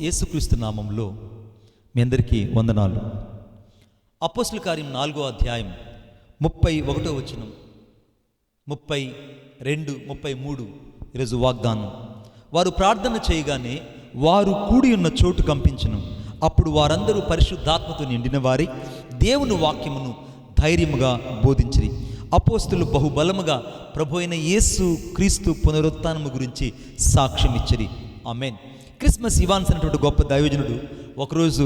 యేసుక్రీస్తు నామంలో మీ అందరికీ వందనాలు. అపోస్తుల కార్యం 4వ అధ్యాయం 31వ వచనం, 32, 33 ఈరోజు వాగ్దానం. వారు ప్రార్థన చేయగానే వారు కూడి ఉన్న చోటు కంపించెను. అప్పుడు వారందరూ పరిశుద్ధాత్మతో నిండిన వారై దేవుని వాక్యమును ధైర్యముగా బోధించిరి. అపోస్తులు బహుబలముగా ప్రభు అయిన యేసు క్రీస్తు పునరుత్థానము గురించి సాక్ష్యం ఇచ్చిరి. ఆమేన్. క్రిస్మస్ ఇవాన్స్ అనేటువంటి గొప్ప దైవజనుడు ఒకరోజు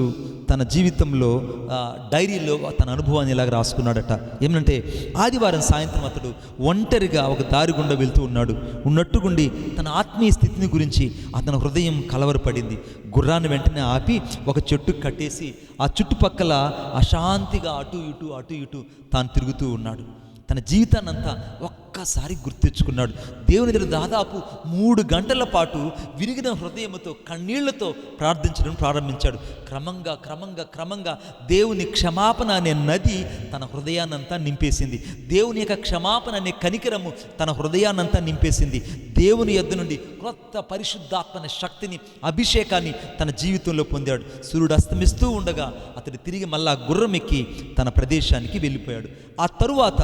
తన జీవితంలో డైరీలో తన అనుభవాన్ని ఇలాగ రాసుకున్నాడట. ఏమంటే ఆదివారం సాయంత్రం అతడు ఒంటరిగా ఒక దారి గుండా వెళ్తూ ఉన్నట్టుగుండి తన ఆత్మీయ స్థితిని గురించి అతని హృదయం కలవరపడింది. గుర్రాన్ని వెంటనే ఆపి ఒక చెట్టుకు కట్టేసి ఆ చుట్టుపక్కల అశాంతిగా అటు ఇటు తాను తిరుగుతూ ఉన్నాడు. తన జీవితాన్నంతా ఒక్కసారి గుర్తించుకున్నాడు. దేవుని దగ్గర దాదాపు 3 గంటల పాటు విరిగిన హృదయంతో కన్నీళ్లతో ప్రార్థించడం ప్రారంభించాడు. క్రమంగా దేవుని క్షమాపణ అనే నది తన హృదయాన్నంతా నింపేసింది. దేవుని యొక్క క్షమాపణ అనే కనికరము తన హృదయాన్నంతా నింపేసింది. దేవుని యొద్ద నుండి క్రొత్త పరిశుద్ధాత్మ శక్తిని, అభిషేకాన్ని తన జీవితంలో పొందాడు. సూర్యుడు అస్తమిస్తూ ఉండగా అతడు తిరిగి మళ్ళా గుర్రం ఎక్కి తన ప్రదేశానికి వెళ్ళిపోయాడు. ఆ తరువాత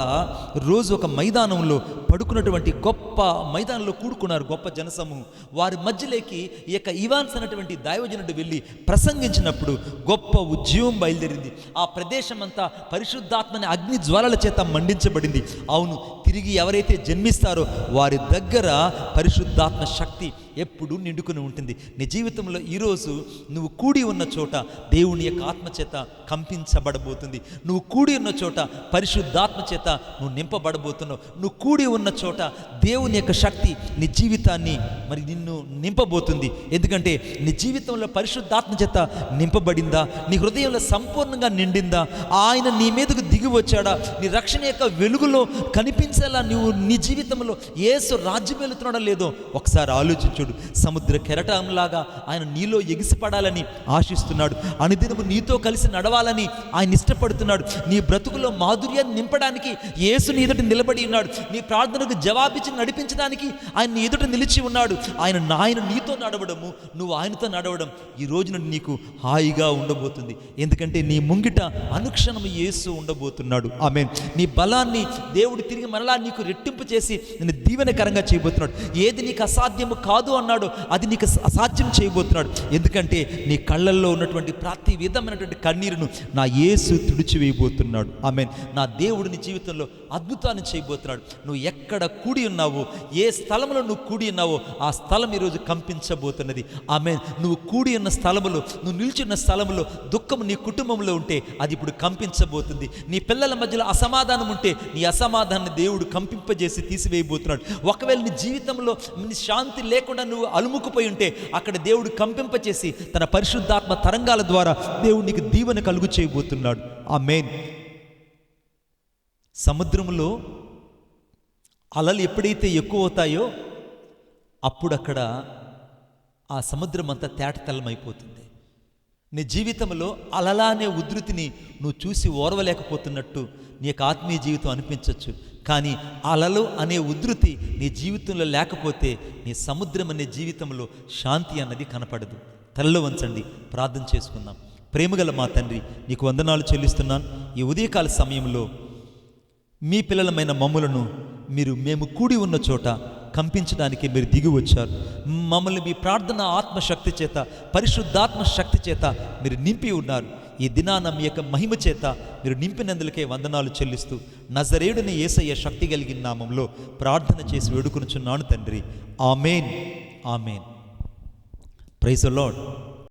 రోజు ఒక మైదానంలో పడుకున్నటువంటి గొప్ప మైదానంలో కూడుకున్నారు గొప్ప జనసమూహం. వారి మధ్యలోకి ఈ యొక్క ఇవాన్స్ అనేటువంటి దైవజనుడు వెళ్ళి ప్రసంగించినప్పుడు గొప్ప ఉద్యమం బయలుదేరింది. ఆ ప్రదేశం అంతా పరిశుద్ధాత్మని అగ్ని జ్వాలల చేత మండించబడింది. అవును, తిరిగి ఎవరైతే జన్మిస్తారో వారి దగ్గర పరిశుద్ధాత్మ శక్తి ఎప్పుడు నిండుకుని ఉంటుంది. నీ జీవితంలో ఈరోజు నువ్వు కూడి ఉన్న చోట దేవుని యొక్క ఆత్మ చేత కంపించబడబోతుంది. నువ్వు కూడి ఉన్న చోట పరిశుద్ధాత్మ చేత నువ్వు నింపబడబోతున్నావు. నువ్వు కూడి ఉన్న చోట దేవుని యొక్క శక్తి నీ జీవితాన్ని నిన్ను నింపబోతుంది. ఎందుకంటే నీ జీవితంలో పరిశుద్ధాత్మ చేత నింపబడిందా? నీ హృదయంలో సంపూర్ణంగా నిండిందా? ఆయన నీ మీదకు దిగి వచ్చాడా? నీ రక్షణ యొక్క వెలుగులో కనిపించేలా నువ్వు నీ జీవితంలో యేసు రాజ్యం వెళుతున్నాడో లేదో ఒకసారి ఆలోచించుడు. సముద్ర కెరటంలాగా ఆయన నీలో ఎగిసిపడాలని ఆశిస్తున్నాడు. అనుదినము నీతో కలిసి నడవాలని ఆయన ఇష్టపడుతున్నాడు. నీ బ్రతుకులో మాధుర్యాన్ని నింపడానికి యేసు నీ ఎదుట నిలబడి ఉన్నాడు. నీ ప్రార్థనకు జవాబిచ్చి నడిపించడానికి ఆయన నీ ఎదుట నిలిచి ఉన్నాడు. ఆయన నీతో నడవడము, నువ్వు ఆయనతో నడవడం ఈ రోజున నీకు హాయిగా ఉండబోతుంది. ఎందుకంటే నీ ముంగిట అనుక్షణం యేసు ఉండబోతున్నాడు. ఆమేన్. నీ బలాన్ని దేవుడు తిరిగి మరలా నీకు రెట్టింపు చేసి నేను దీవెనకరంగా చేయబోతున్నాడు. ఏది నీకు అసాధ్యము కాదు అన్నాడు అది నీకు అసాధ్యం చేయబోతున్నాడు. ఎందుకంటే నీ కళ్ళల్లో ఉన్నటువంటి ప్రతి విధమైనటువంటి కన్నీరును నా యేసు తుడిచివేయబోతున్నాడు. ఆమేన్. నా దేవుడు నీ జీవితంలో అద్భుతాన్ని చేయబోతున్నాడు. నువ్వు ఎక్కడ కూడి ఉన్నావో, ఏ స్థలంలో నువ్వు కూడి ఉన్నావో ఆ స్థలం ఈరోజు కంపించబోతున్నది. ఆమేన్. నువ్వు కూడి ఉన్న స్థలములో, నువ్వు నిల్చున్న స్థలంలో దుఃఖం నీ కుటుంబంలో ఉంటే అది ఇప్పుడు కంపించబోతుంది. నీ పిల్లల మధ్యలో అసమాధానం ఉంటే నీ అసమాధానాన్ని దేవుడు కంపింపజేసి తీసివేయబోతున్నాడు. ఒకవేళ నీ జీవితంలో నీ శాంతి లేకుండా నువ్వు అలుముకుపోయి ఉంటే అక్కడ దేవుడు కంపింపచేసి తన పరిశుద్ధాత్మ తరంగాల ద్వారా దేవుడు నీకు దీవెన కలుగు చేయబోతున్నాడు. ఆమేన్. సముద్రంలో అలలు ఎప్పుడైతే ఎక్కువ అవుతాయో అప్పుడు అక్కడ ఆ సముద్రం అంతా తేటతెల్లమైపోతుంది. నీ జీవితంలో అలలానే ఉధృతిని నువ్వు చూసి ఓర్వలేకపోతున్నట్టు నీ యొక్క ఆత్మీయ జీవితం అనిపించవచ్చు. కానీ అలలు అనే ఉధృతి నీ జీవితంలో లేకపోతే నీ సముద్రం అనే జీవితంలో శాంతి అన్నది కనపడదు. తలలో వంచండి, ప్రార్థన చేసుకుందాం. ప్రేమగల మా తండ్రి, నీకు వందనాలు చెల్లిస్తున్నాను. ఈ ఉదయకాల సమయంలో మీ పిల్లలమైన మమ్ములను మేము కూడి ఉన్న చోట కంపించడానికి మీరు దిగి వచ్చారు. మమ్మల్ని మీ ప్రార్థన ఆత్మశక్తి చేత, పరిశుద్ధాత్మ శక్తి చేత మీరు నింపి ఉన్నారు. ఈ దినాన మీ యొక్క మహిమ చేత మీరు నింపినందులకే వందనాలు చెల్లిస్తూ నజరేయుడిని యేసయ్య శక్తి కలిగిన నామంలో ప్రార్థన చేసి వేడుకొనుచున్నాను తండ్రి. Amen. Amen. Praise the lord.